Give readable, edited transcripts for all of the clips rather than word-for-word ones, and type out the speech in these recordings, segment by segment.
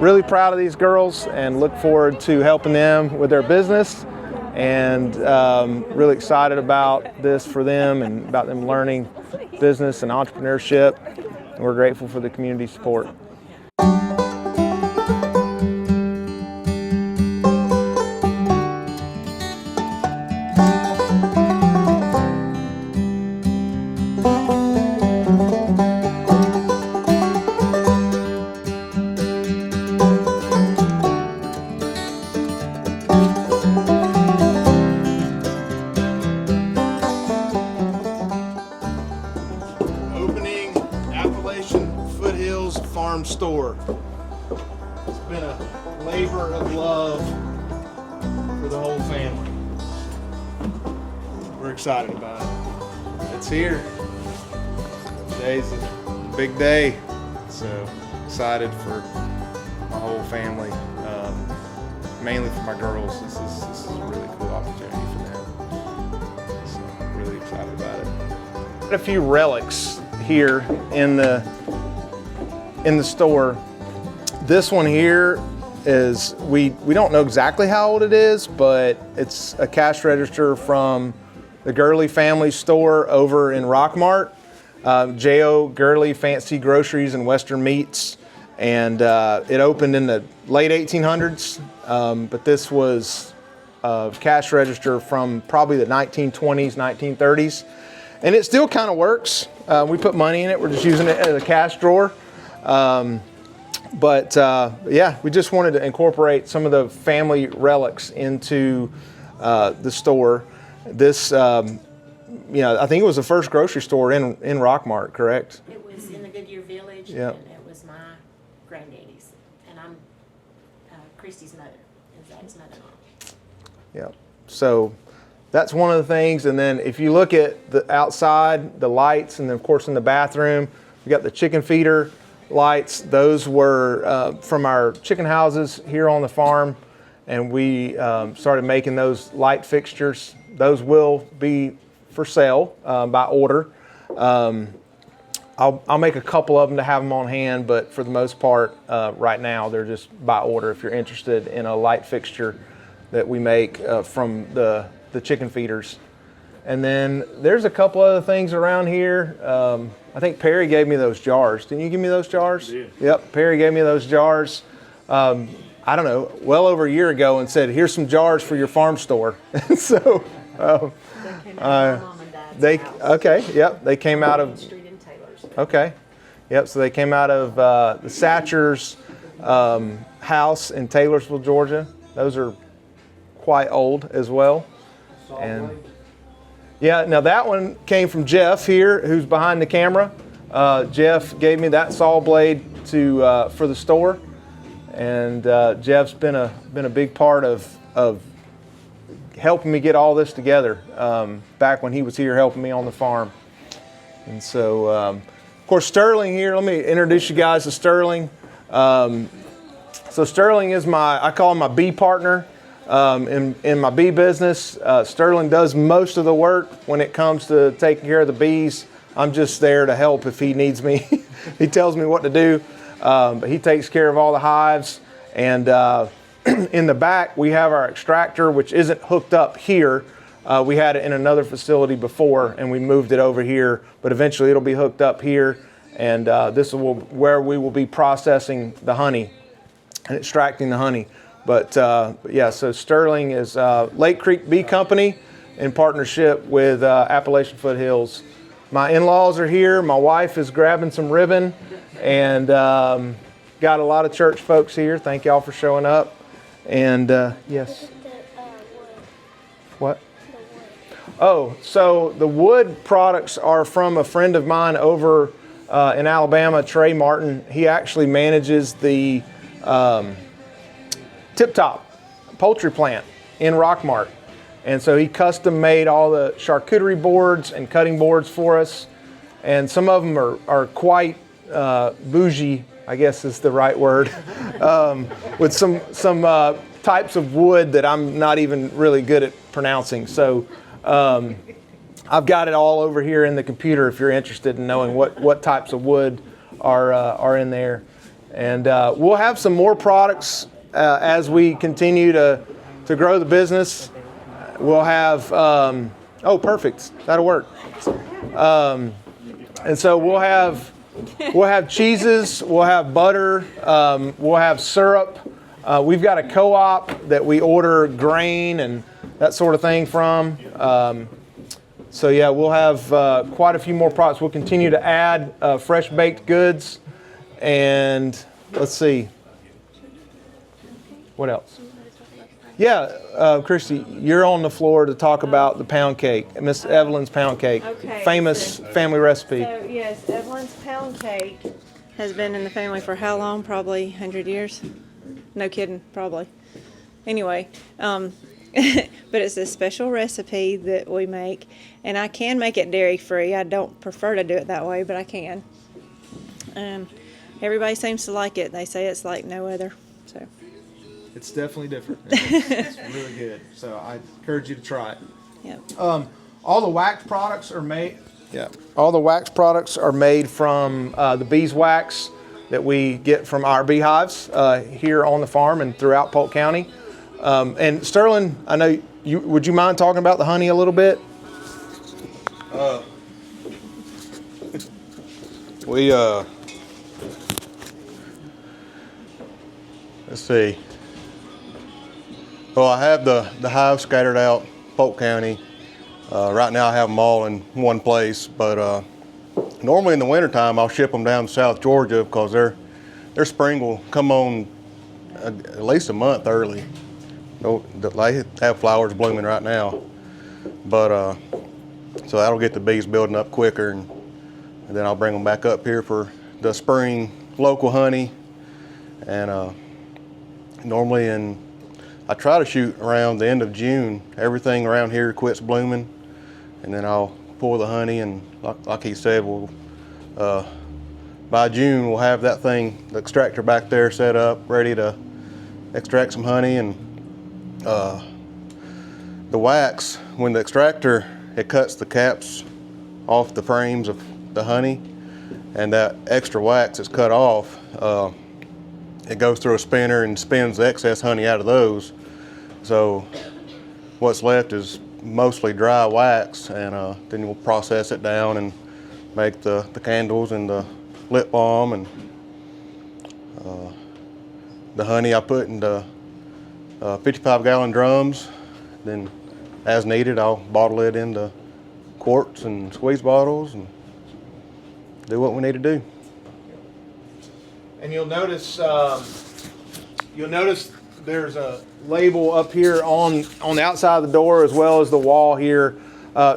really proud of these girls and look forward to helping them with their business, and really excited about this for them and about them learning business and entrepreneurship. And we're grateful for the community support. Opening Appalachian Foothills Farm Store. It's been a labor of love for the whole family. We're excited about it. It's here. Today's a big day, so excited for my whole family. Mainly for my girls. This is a really cool opportunity for them. So I'm really excited about it. A few relics here in the store. This one here is, we don't know exactly how old it is, but it's a cash register from the Gurley family store over in Rockmart. J.O. Gurley Fancy Groceries and Western Meats, and it opened in the late 1800s, but this was a cash register from probably the 1920s, 1930s, and it still kind of works. We put money in it. We're just using it as a cash drawer. But yeah, we just wanted to incorporate some of the family relics into the store. This, you know, I think it was the first grocery store in Rockmart, correct? It was in the Goodyear Village, Yep. and it was my granddaddy's, and I'm Christy's mother, and Zach's mother-in-law. Yeah. So that's one of the things. And then if you look at the outside, the lights, and then of course in the bathroom, we got the chicken feeder lights. Those were from our chicken houses here on the farm, and we started making those light fixtures. Those will be for sale by order. I'll make a couple of them to have them on hand, but for the most part, right now they're just by order if you're interested in a light fixture that we make from the chicken feeders. And then there's a couple other things around here. I think Perry gave me those jars. Didn't you give me those jars? I did. Yep, Perry gave me those jars. I don't know, well over a year ago, and said, "Here's some jars for your farm store." So They came out of my mom and dad's house. okay, yep, they came out of. Street in Taylor's. Okay, yep. So they came out of the Satchers house in Taylorsville, Georgia. Those are quite old as well. And yeah, now that one came from Jeff here, who's behind the camera. Jeff gave me that saw blade to for the store, and Jeff's been a big part of helping me get all this together back when he was here helping me on the farm. And so, of course, Sterling here. Let me introduce you guys to Sterling. So Sterling is I call him my bee partner. In my bee business, Sterling does most of the work when it comes to taking care of the bees. I'm just there to help if he needs me. He tells me what to do, but he takes care of all the hives. And in the back, we have our extractor, which isn't hooked up here. We had it in another facility before, and we moved it over here, but eventually it'll be hooked up here. And this will where we will be processing the honey and extracting the honey. But yeah, so Sterling is Lake Creek Bee Company in partnership with Appalachian Foothills. My in-laws are here. My wife is grabbing some ribbon, and got a lot of church folks here. Thank y'all for showing up. And yes. What? Oh, so the wood products are from a friend of mine over in Alabama, Trey Martin. He actually manages the Tip Top poultry plant in Rockmart. And so he custom made all the charcuterie boards and cutting boards for us. And some of them are quite bougie, I guess is the right word, with some types of wood that I'm not even really good at pronouncing. So I've got it all over here in the computer if you're interested in knowing what types of wood are in there. And we'll have some more products as we continue to grow the business. We'll have, oh, perfect, that'll work. And so we'll have cheeses, we'll have butter, we'll have syrup. We've got a co-op that we order grain and that sort of thing from. So yeah, we'll have quite a few more products. We'll continue to add fresh baked goods. And let's see, what else? Yeah, Christy, you're on the floor to talk about the pound cake, Miss Evelyn's pound cake, famous family recipe. So yes, Evelyn's pound cake has been in the family for how long? Probably 100 years. No kidding, probably. Anyway, but it's a special recipe that we make, and I can make it dairy free. I don't prefer to do it that way, but I can. Everybody seems to like it. They say it's like no other. So. It's definitely different. It's really good. So I encourage you to try it. Yep. All the wax products are made. Yeah. All the wax products are made from the beeswax that we get from our beehives here on the farm and throughout Polk County. And Sterling, I know you. Would you mind talking about the honey a little bit? Let's see. Well, I have the hives scattered out Polk County. Right now I have them all in one place, but normally in the wintertime I'll ship them down to South Georgia because their spring will come on at least a month early. They have flowers blooming right now, but so that'll get the bees building up quicker, and then I'll bring them back up here for the spring local honey. And normally I try to shoot around the end of June. Everything around here quits blooming, and then I'll pour the honey, and like he said, we'll by June we'll have that thing, the extractor back there set up, ready to extract some honey. And the wax, when the extractor, it cuts the caps off the frames of the honey, and that extra wax is cut off. It goes through a spinner and spins the excess honey out of those. So what's left is mostly dry wax, and then we'll process it down and make the candles and the lip balm. And the honey I put in the 55-gallon drums. Then as needed, I'll bottle it into quarts and squeeze bottles and do what we need to do. And you'll notice there's a label up here on the outside of the door as well as the wall here.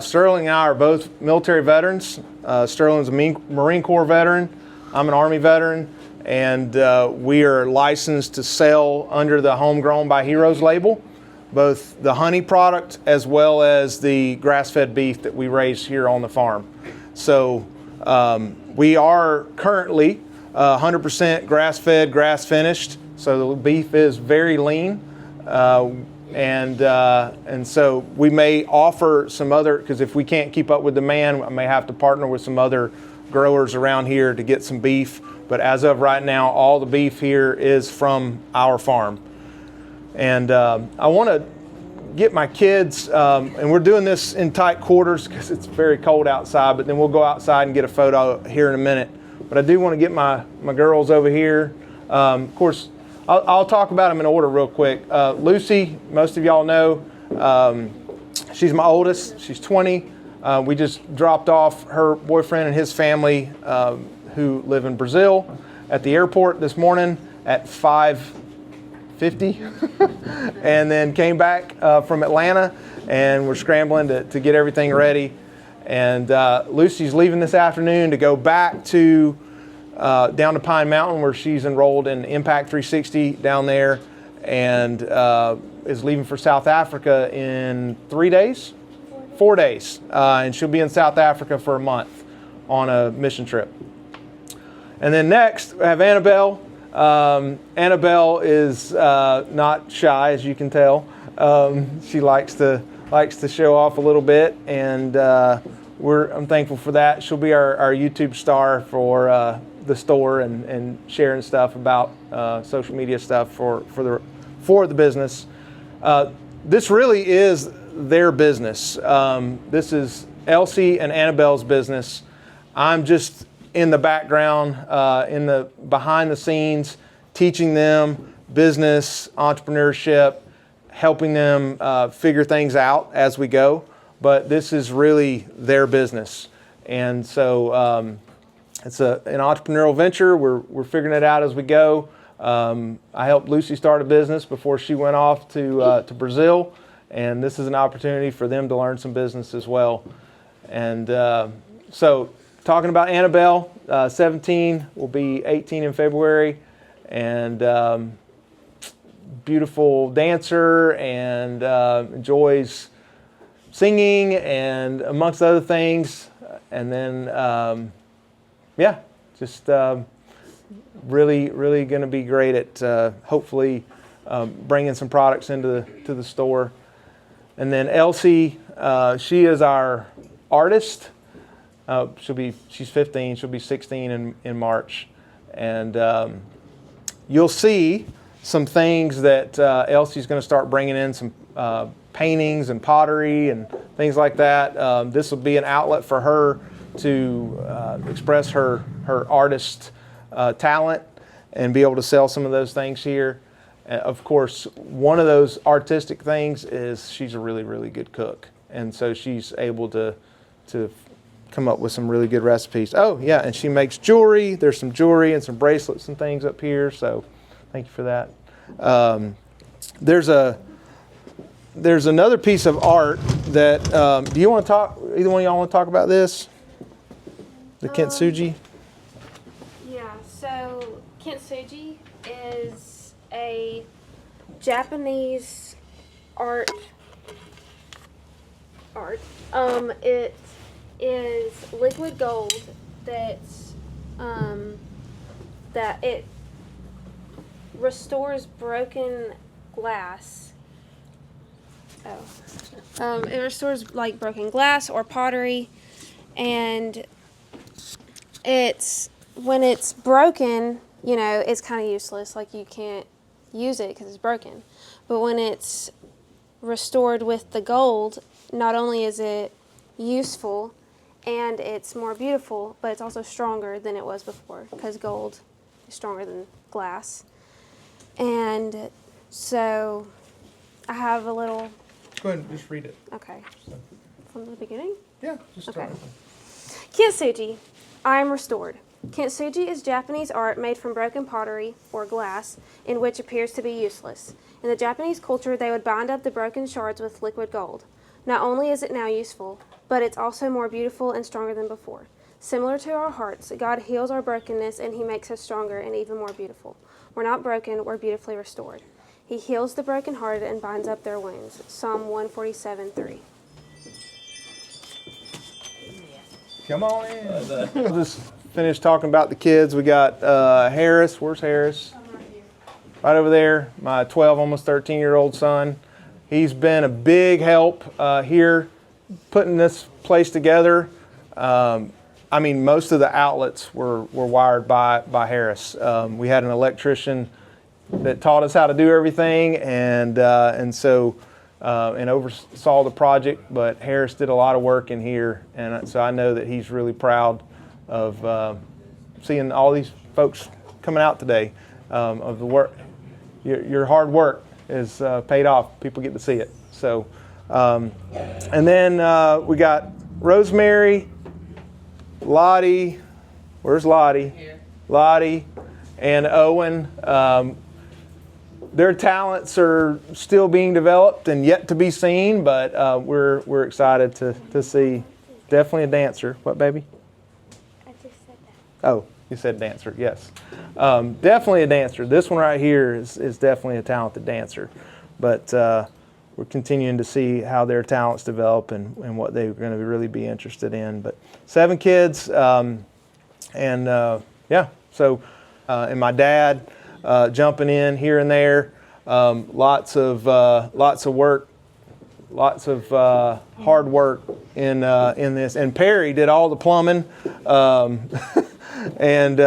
Sterling and I are both military veterans. Sterling's a Marine Corps veteran. I'm an Army veteran, and we are licensed to sell under the Homegrown by Heroes label, both the honey product as well as the grass-fed beef that we raise here on the farm. So we are currently 100% grass-fed, grass-finished, so the beef is very lean, and so we may offer some other, because if we can't keep up with demand, I may have to partner with some other growers around here to get some beef, but as of right now, all the beef here is from our farm. And I want to get my kids, and we're doing this in tight quarters because it's very cold outside, but then we'll go outside and get a photo here in a minute. But I do want to get my girls over here. Of course, I'll talk about them in order real quick. Lucy, most of y'all know, she's my oldest. She's 20. We just dropped off her boyfriend and his family who live in Brazil at the airport this morning at 5:50 and then came back from Atlanta, and we're scrambling to get everything ready. And Lucy's leaving this afternoon to go back to down to Pine Mountain, where she's enrolled in Impact 360 down there, and is leaving for South Africa in 3 days? 4 days. And she'll be in South Africa for a month on a mission trip. And then next, we have Annabelle. Annabelle is not shy, as you can tell. She likes to show off a little bit, and I'm thankful for that. She'll be our YouTube star for the store and sharing stuff about social media stuff for the business. This really is their business. This is Elsie and Annabelle's business. I'm just in the background, in the behind the scenes, teaching them business, entrepreneurship, helping them figure things out as we go. But this is really their business, and so it's an entrepreneurial venture. We're figuring it out as we go. I helped Lucy start a business before she went off to Brazil, and this is an opportunity for them to learn some business as well. And so, talking about Annabelle, 17, will be 18 in February, and beautiful dancer, and enjoys singing and amongst other things. And then, just really going to be great at hopefully bringing some products into the store. And then Elsie, she is our artist. She's 15. She'll be 16 in March, and you'll see some things that Elsie's going to start bringing in, some paintings and pottery and things like that. This will be an outlet for her to express her artist talent and be able to sell some of those things here. Of course, one of those artistic things is she's a really, really good cook, and so she's able to come up with some really good recipes. Oh yeah, and she makes jewelry. There's some jewelry and some bracelets and things up here, so thank you for that. There's another piece of art that, do you want to talk, either one of y'all want to talk about this? The kintsugi? Yeah, so kintsugi is a Japanese art. It is liquid gold that it restores broken glass. It restores like broken glass or pottery, and when it's broken, it's kind of useless. Like, you can't use it because it's broken. But when it's restored with the gold, not only is it useful and it's more beautiful, but it's also stronger than it was before, because gold is stronger than glass. And so I have a little... Go ahead and just read it. Okay. From the beginning? Yeah, just start. Okay. Kintsugi, I am restored. Kintsugi is Japanese art made from broken pottery or glass, in which appears to be useless. In the Japanese culture, they would bind up the broken shards with liquid gold. Not only is it now useful, but it's also more beautiful and stronger than before. Similar to our hearts, God heals our brokenness and He makes us stronger and even more beautiful. We're not broken, we're beautifully restored. He heals the brokenhearted and binds up their wounds. Psalm 147:3. Come on in. We'll just finish talking about the kids. We got Harris. Where's Harris? Right over there. My 12, almost 13-year-old son. He's been a big help here putting this place together. Most of the outlets were wired by Harris. We had an electrician that taught us how to do everything, and oversaw the project. But Harris did a lot of work in here, and so I know that he's really proud of seeing all these folks coming out today. Of the work, your hard work is paid off. People get to see it. So, and then we got Rosemary, Lottie. Where's Lottie? Here. Lottie and Owen. Their talents are still being developed and yet to be seen, but we're excited to see. Definitely a dancer. What, baby? I just said that. Oh, you said dancer. Yes, definitely a dancer. This one right here is definitely a talented dancer, but we're continuing to see how their talents develop and what they're going to really be interested in. But 7 kids, So and my dad. Jumping in here and there, lots of work, lots of hard work in this. And Perry did all the plumbing. And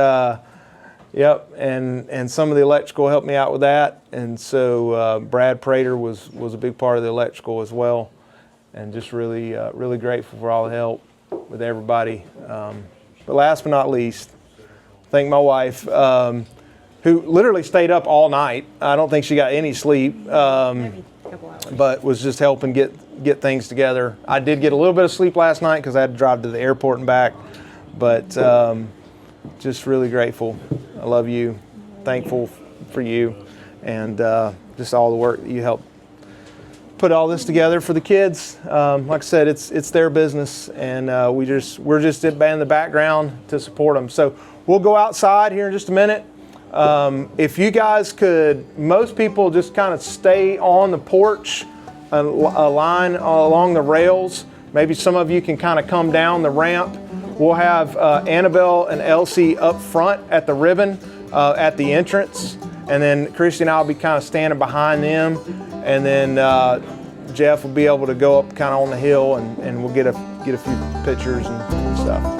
yep, and some of the electrical helped me out with that. And so Brad Prater was a big part of the electrical as well. And just really, really grateful for all the help with everybody. But last but not least, thank my wife, who literally stayed up all night. I don't think she got any sleep, Maybe a couple hours. but was just helping get things together. I did get a little bit of sleep last night because I had to drive to the airport and back. But just really grateful. I love you. Thankful for you, and just all the work that you helped put all this together for the kids. Like I said, it's their business, and we're just in the background to support them. So we'll go outside here in just a minute. If you guys could, most people just kind of stay on the porch, a line along the rails. Maybe some of you can kind of come down the ramp. We'll have Annabelle and Elsie up front at the ribbon at the entrance. And then Christy and I will be kind of standing behind them. And then Jeff will be able to go up kind of on the hill, and we'll get a few pictures and stuff.